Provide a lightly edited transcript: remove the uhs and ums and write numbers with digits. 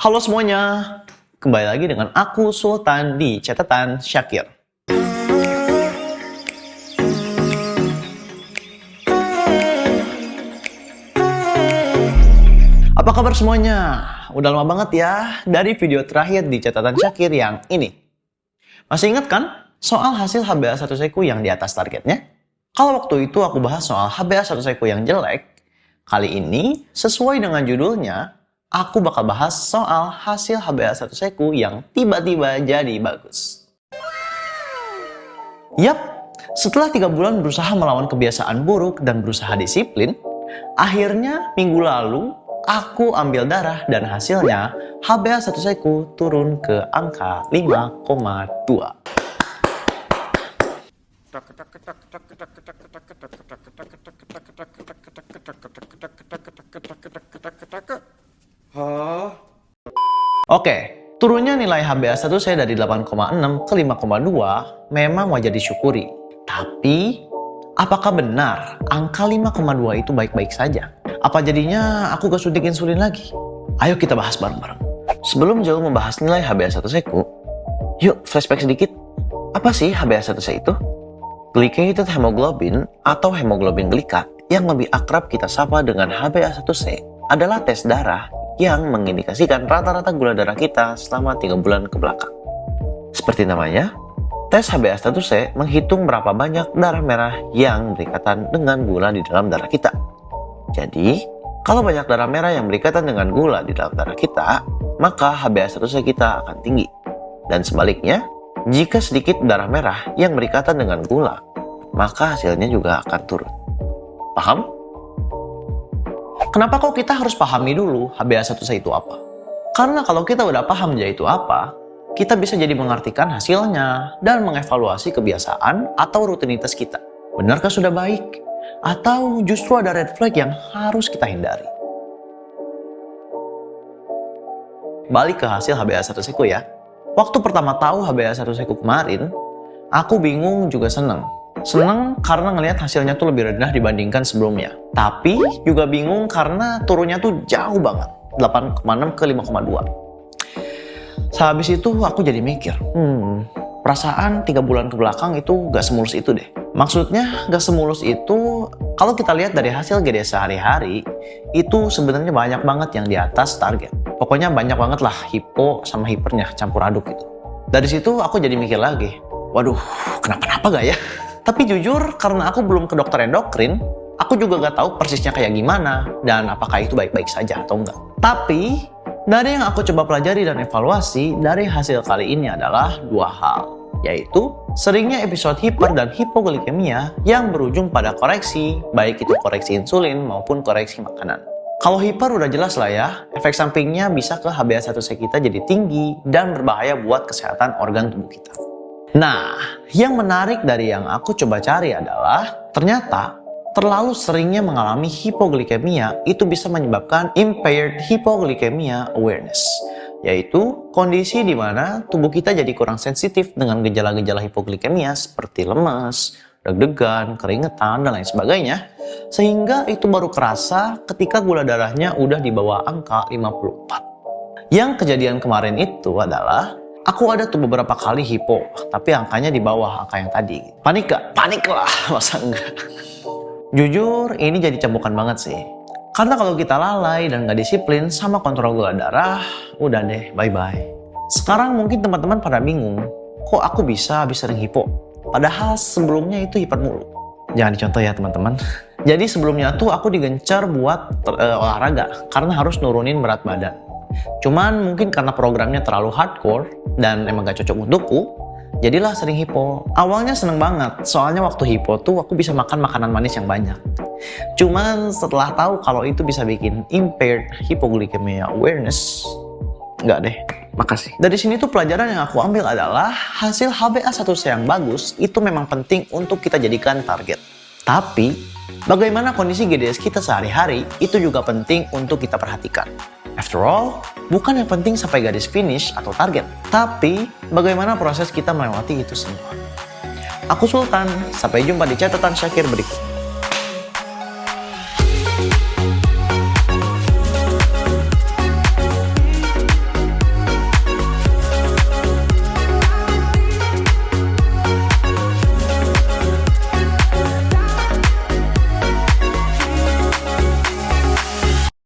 Halo semuanya, kembali lagi dengan aku Sultan di Catatan Syakir. Apa kabar semuanya? Udah lama banget ya dari video terakhir di Catatan Syakir yang ini. Masih ingat kan soal hasil HbA1c ku yang di atas targetnya? Kalau waktu itu aku bahas soal HbA1c ku yang jelek, kali ini sesuai dengan judulnya, aku bakal bahas soal hasil HbA1c ku yang tiba-tiba jadi bagus. Yap, setelah 3 bulan berusaha melawan kebiasaan buruk dan berusaha disiplin, akhirnya minggu lalu aku ambil darah dan hasilnya HbA1c ku turun ke angka 5,2. Oke, turunnya nilai HbA1c dari 8,6 ke 5,2 memang wajar disyukuri. Tapi, apakah benar angka 5,2 itu baik-baik saja? Apa jadinya aku gak suntik insulin lagi? Ayo kita bahas bareng-bareng. Sebelum jauh membahas nilai HbA1c ku, yuk flashback sedikit. Apa sih HbA1c itu? Glycated hemoglobin atau hemoglobin glikat yang lebih akrab kita sapa dengan HbA1c adalah tes darah yang mengindikasikan rata-rata gula darah kita selama 3 bulan ke belakang. Seperti namanya, tes HbA1c menghitung berapa banyak darah merah yang berikatan dengan gula di dalam darah kita. Jadi, kalau banyak darah merah yang berikatan dengan gula di dalam darah kita, maka HbA1c kita akan tinggi. Dan sebaliknya, jika sedikit darah merah yang berikatan dengan gula, maka hasilnya juga akan turun. Paham? Kenapa kok kita harus pahami dulu HbA1c itu apa? Karena kalau kita udah paham dia itu apa, kita bisa jadi mengartikan hasilnya dan mengevaluasi kebiasaan atau rutinitas kita. Benarkah sudah baik? Atau justru ada red flag yang harus kita hindari? Balik ke hasil HbA1c ku ya. Waktu pertama tahu HbA1c ku kemarin, aku bingung juga seneng. Seneng karena ngelihat hasilnya tuh lebih rendah dibandingkan sebelumnya. Tapi juga bingung karena turunnya tuh jauh banget, 8,6 ke 5,2. Sehabis itu aku jadi mikir, perasaan 3 bulan ke belakang itu gak semulus itu deh. Maksudnya gak semulus itu, kalau kita lihat dari hasil GD sehari-hari, itu sebenarnya banyak banget yang di atas target. Pokoknya banyak banget lah hipo sama hipernya campur aduk gitu. Dari situ aku jadi mikir lagi, waduh kenapa-napa gak ya? Tapi jujur karena aku belum ke dokter endokrin, aku juga gak tahu persisnya kayak gimana dan apakah itu baik-baik saja atau enggak. Tapi dari yang aku coba pelajari dan evaluasi dari hasil kali ini adalah 2 hal, yaitu seringnya episode hiper dan hipoglikemia yang berujung pada koreksi, baik itu koreksi insulin maupun koreksi makanan. Kalau hiper udah jelas lah ya, efek sampingnya bisa ke HbA1c kita jadi tinggi dan berbahaya buat kesehatan organ tubuh kita. Nah, yang menarik dari yang aku coba cari adalah ternyata terlalu seringnya mengalami hipoglikemia itu bisa menyebabkan impaired hypoglycemia awareness, yaitu kondisi di mana tubuh kita jadi kurang sensitif dengan gejala-gejala hipoglikemia seperti lemas, deg-degan, keringetan, dan lain sebagainya, sehingga itu baru kerasa ketika gula darahnya udah di bawah angka 54. Yang kejadian kemarin itu adalah aku ada tuh beberapa kali hipo, tapi angkanya di bawah angka yang tadi. Panik gak? Panik lah, masa enggak? Jujur, ini jadi cambukan banget sih. Karena kalau kita lalai dan gak disiplin sama kontrol gula darah, udah deh, bye-bye. Sekarang mungkin teman-teman pada bingung, kok aku bisa habis sering hipo? Padahal sebelumnya itu hiper mulu. Jangan dicontoh ya teman-teman. Jadi sebelumnya tuh aku digencar buat olahraga karena harus nurunin berat badan. Cuman mungkin karena programnya terlalu hardcore dan emang gak cocok untukku, jadilah sering hipo. Awalnya seneng banget, soalnya waktu hipo tuh aku bisa makan makanan manis yang banyak. Cuman setelah tahu kalau itu bisa bikin impaired hypoglycemia awareness, enggak deh, makasih. Dari sini tuh pelajaran yang aku ambil adalah hasil HbA1c yang bagus itu memang penting untuk kita jadikan target. Tapi, bagaimana kondisi GDS kita sehari-hari itu juga penting untuk kita perhatikan. After all, bukan yang penting sampai garis finish atau target, tapi bagaimana proses kita melewati itu semua. Aku Sultan, sampai jumpa di catatan Syakir berikut.